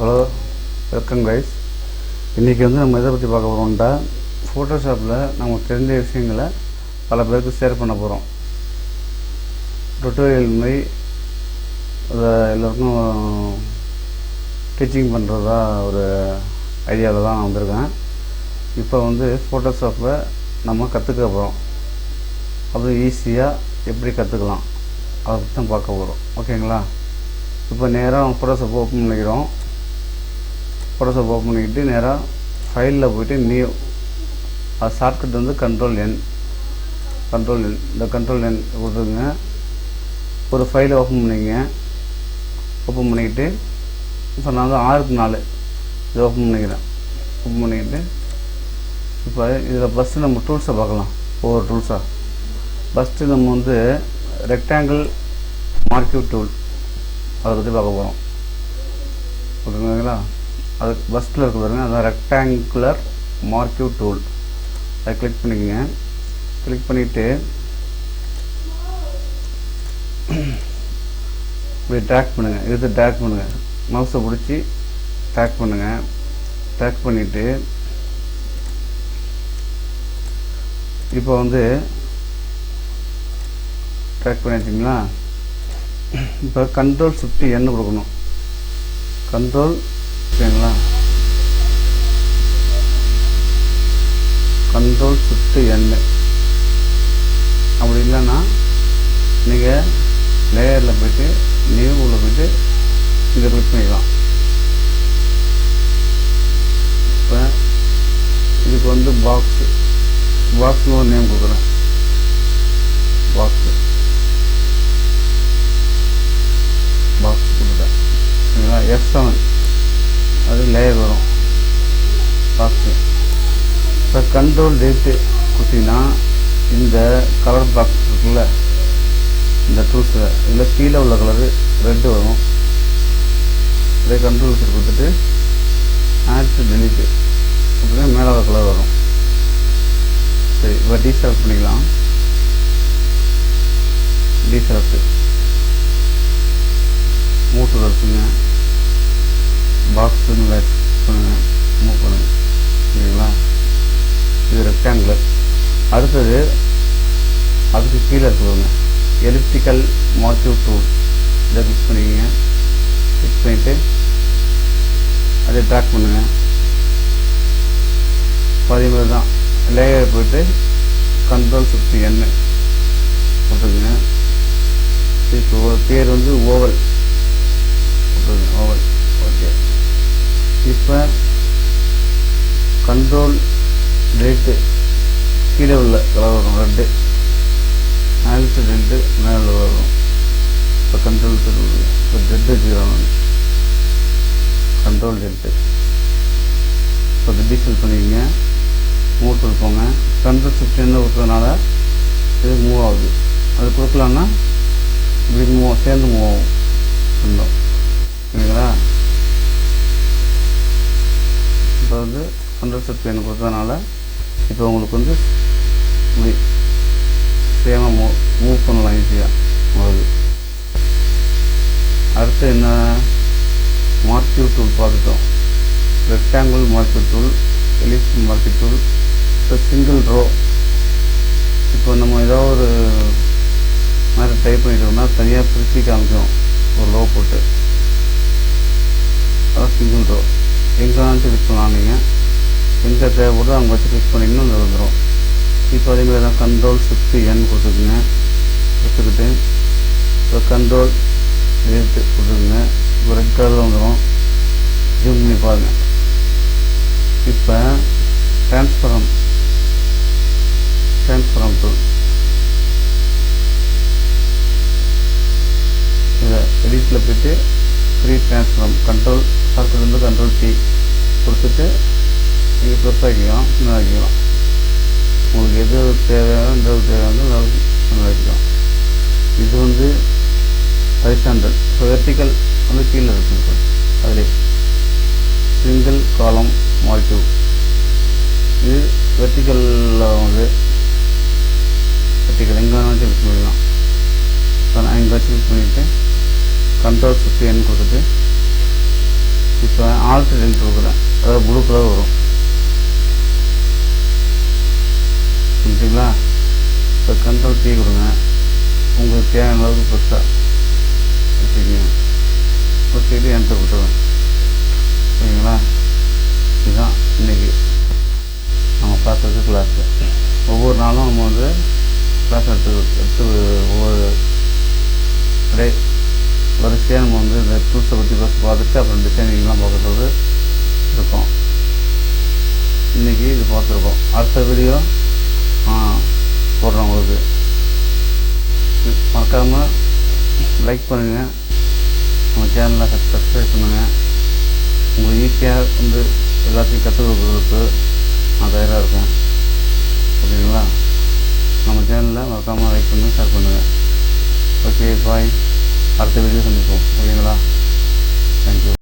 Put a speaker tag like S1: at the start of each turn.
S1: Hello, welcome guys. இன்றைக்கி நம்ம எதை பற்றி பார்க்க போகிறோம்டா, ஃபோட்டோஷாப்பில் நமக்கு தெரிஞ்ச விஷயங்களை பல பேருக்கு ஷேர் பண்ண போகிறோம். டுட்டோரியல் மாதிரி அதை எல்லோருக்கும் டீச்சிங் பண்ணுறதா ஒரு ஐடியாவில் தான் நான் வந்திருக்கேன். இப்போ ஃபோட்டோஷாப்பை நம்ம கற்றுக்க போகிறோம். அது ஈஸியாக எப்படி கற்றுக்கலாம் அதை பற்றி தான் பார்க்க போகிறோம். ஓகேங்களா? இப்போ நேராக ஃபோட்டோஷாப் ஓப்பன் பண்ணிக்கிறோம். ஃபோட்டோஷாப் ஓப்பன் பண்ணிக்கிட்டு நேராக ஃபைலில் போய்ட்டு நியூ, அது ஷார்ட்கட் கண்ட்ரோல் என். இந்த கண்ட்ரோல் என் கொடுத்துருங்க. ஒரு ஃபைலை ஓப்பன் பண்ணிக்கங்க. ஓப்பன் பண்ணிக்கிட்டு இப்போ நான் 6:4 இது ஓப்பன் பண்ணிக்கிறேன். ஓப்பன் பண்ணிக்கிட்டு இப்போ இதில் ஃபஸ்ட்டு நம்ம டூல்ஸை பார்க்கலாம். ஒவ்வொரு டூல்ஸாக ஃபஸ்ட்டு நம்ம ரெக்டாங்கிள் மார்க்கியூ டூல் அதை பற்றி பார்க்க போகிறோம். ஓகேங்களா? அது ஃபஸ்ட்டில் இருக்க பாருங்க, அதான் ரெக்டாங்குலர் மார்க்கியூ டூல். அதை கிளிக் பண்ணிக்கோங்க. கிளிக் பண்ணிவிட்டு இப்படி ட்ராக் பண்ணுங்கள். இது ட்ராக் பண்ணுங்கள். மவுஸை பிடிச்சி ட்ராக் பண்ணுங்கள். ட்ராக் பண்ணிவிட்டு இப்போ ட்ராக் பண்ணி வச்சிங்களா? இப்போ கண்ட்ரோல் ஷிஃப்ட் என் கொடுக்கணும். கண்ட்ரோல், ஓகேங்களா? கண்ட்ரோல் ஷிஃப்ட் என். அப்படி இல்லைன்னா நீங்கள் லேயரில் போய்ட்டு நியூவில் போய்ட்டு இங்கே கிளிக் பண்ணிக்கலாம். இப்போ இதுக்கு பாக்ஸ்னு ஒரு நேம் கொடுக்குறேன். பாக்ஸ் கொடுக்குறேன். சரிங்களா? F7 அது லேயர் வரும் பாக்ஸு. இப்போ கண்ட்ரோல் டேட்டு கொடுத்தீங்கன்னா இந்த கலர் பாக்ஸ் இருக்குல்ல, இந்த டூல்ஸில் இதில் கீழே உள்ள கலரு ரெட்டு வரும். இதே கண்ட்ரோல் கொடுத்துட்டு ஆட் டு டெலிட்டு அப்படின்னா மேலே உள்ள கலர் வரும். சரி, இப்போ டீசெலக்ட் பண்ணிக்கலாம். டீசெலக்ட் மூட்டு இருக்குங்க. பாக்ஸுன்னு பண்ணுங்கள், மூவ் பண்ணுங்கள். சரிங்களா? இது ரெக்டாங்குலர். அடுத்தது அதுக்கு கீழே இருக்குதுங்க எலிப்டிக்கல் மார்க்கியூ டூல். இதை கிளிக் பண்ணிக்கங்க. கிளிக் பண்ணிவிட்டு அதை ட்ராக் பண்ணுங்கள். அதே மாதிரி தான் லேயர் போய்ட்டு கண்ட்ரோல் ஷிஃப்ட் என் போட்டுக்குங்க. இப்போ பேர் ஓவல் ஓவல். ஓகே. இப்போ கண்ட்ரோல் டெலிட்டு கீழே உள்ள கலர் வரும் ரெட்டு. ஆல்ட் டெலிட்டு மேலே வரும். இப்போ கண்ட்ரோல் இப்போ டெட்டு வச்சுக்கிறோம். கண்ட்ரோல் டெலிட்டு இப்போ டிசல் பண்ணிக்கங்க. மூவ் டூல் போங்க. கண்ட்ரோல் ஷிஃப்ட் என்ன கொடுத்ததுனால இது மூவ் ஆகுது. அது கொடுக்கலான்னா இப்படி சேர்ந்து மூவ் ஆகும். இன்னும் சரிங்களா? இப்போ கண்ட்ரோல் ஷிஃப்ட் என்ன கொடுத்ததுனால இப்போ உங்களுக்கு இப்படி சேமாக மூவ் பண்ணலாம் ஈஸியாக. உங்களுக்கு அடுத்து என்ன, மார்க்கியூ டூல் பார்த்துட்டோம். Rectangle marquee tool, ellipse marquee tool. இப்போ சிங்கிள் ரோ. இப்போ நம்ம ஏதாவது ஒரு மாதிரி டைப் பண்ணிட்டோம்னா தனியாக பிரித்து காமிக்கும் ஒரு ரோ போட்டு. அதான் சிங்கிள் ரோ. எங்கே கிளிக் பண்ணலாம். நீங்கள் எங்கே தேவைப்படுதோ அங்கே வச்சு கிளிக் பண்ணிங்கன்னா அது வந்துடும். இப்போ அதேமாதிரி தான் கண்ட்ரோல் ஷிஃப்ட் என் கொடுத்துக்குங்க. கொடுத்துக்கிட்டு இப்போ கண்ட்ரோல் எடுத்து கொடுத்துக்குங்க. இப்போ ரெட் கலரில் வந்துடும். ஜூம் பண்ணி பாருங்கள். இப்போ டிரான்ஸ்பரம் டூல். இதை எடிட்டில் போய்ட்டு free transform control shortcut control T கொடுத்துட்டு நீங்கள் பெருசாக்கிக்கலாம், சின்னதாக்கிக்கலாம். உங்களுக்கு எது தேவையான சின்னதாக்கிக்கலாம். இது ஹரிசாண்டல். இப்போ வெர்டிக்கல் கீழே இருக்குங்க. அதிலே சிங்கிள் காலம் மார்க்கியூ. இது வெர்டிக்கலில் வெர்டிக்கல் எங்கே வேணாலும் கிளிக் பண்ணிடலாம். இப்போ நான் இங்கே கிளிக் பண்ணிவிட்டு கண்ட்ரோல் ஷிஃப்ட் என் கொடுத்துட்டு இப்போ ஆல்டர்னேட் கொடுக்குறேன், அதாவது ப்ளூ கலர் வரும். புரிஞ்சுங்களா? இப்போ கண்ட்ரோல் டீ கொடுங்க, உங்களுக்கு தேவையான அளவுக்கு பெருசாக வச்சுக்கோங்க. வச்சுக்கிட்டு என்ட்ரு கொடுத்துருவேன். சரிங்களா? இதுதான் இன்றைக்கி நம்ம பார்க்குறது கிளாஸு. ஒவ்வொரு நாளும் நம்ம வந்து கிளாஸ் எடுத்து ஒவ்வொரு அப்படியே வரிசையாக நம்ம வந்து இந்த டூல்ஸை பற்றி பார்த்துட்டு அப்புறம் டிசைனிங்லாம் பார்க்குறது இருக்கும். இன்றைக்கி இது பார்த்துருக்கோம். அடுத்த வீடியோ போடுறோம். உங்களுக்கு மறக்காமல் லைக் பண்ணுங்கள், நம்ம சேனலை சப்ஸ்கிரைப் பண்ணுங்கள். உங்களுக்கு ஈஸியாக வந்து எல்லாத்தையும் கற்றுக் கொடுக்குறதுக்கு நான் தயாராக இருக்கேன். ஓகேங்களா? நம்ம சேனலில் மறக்காமல் லைக் பண்ணுங்கள், ஷேர் பண்ணுங்கள். ஓகே, பாய். அடுத்த வீடியோ சந்திப்போம். ஓகேங்களா? தேங்க்யூ.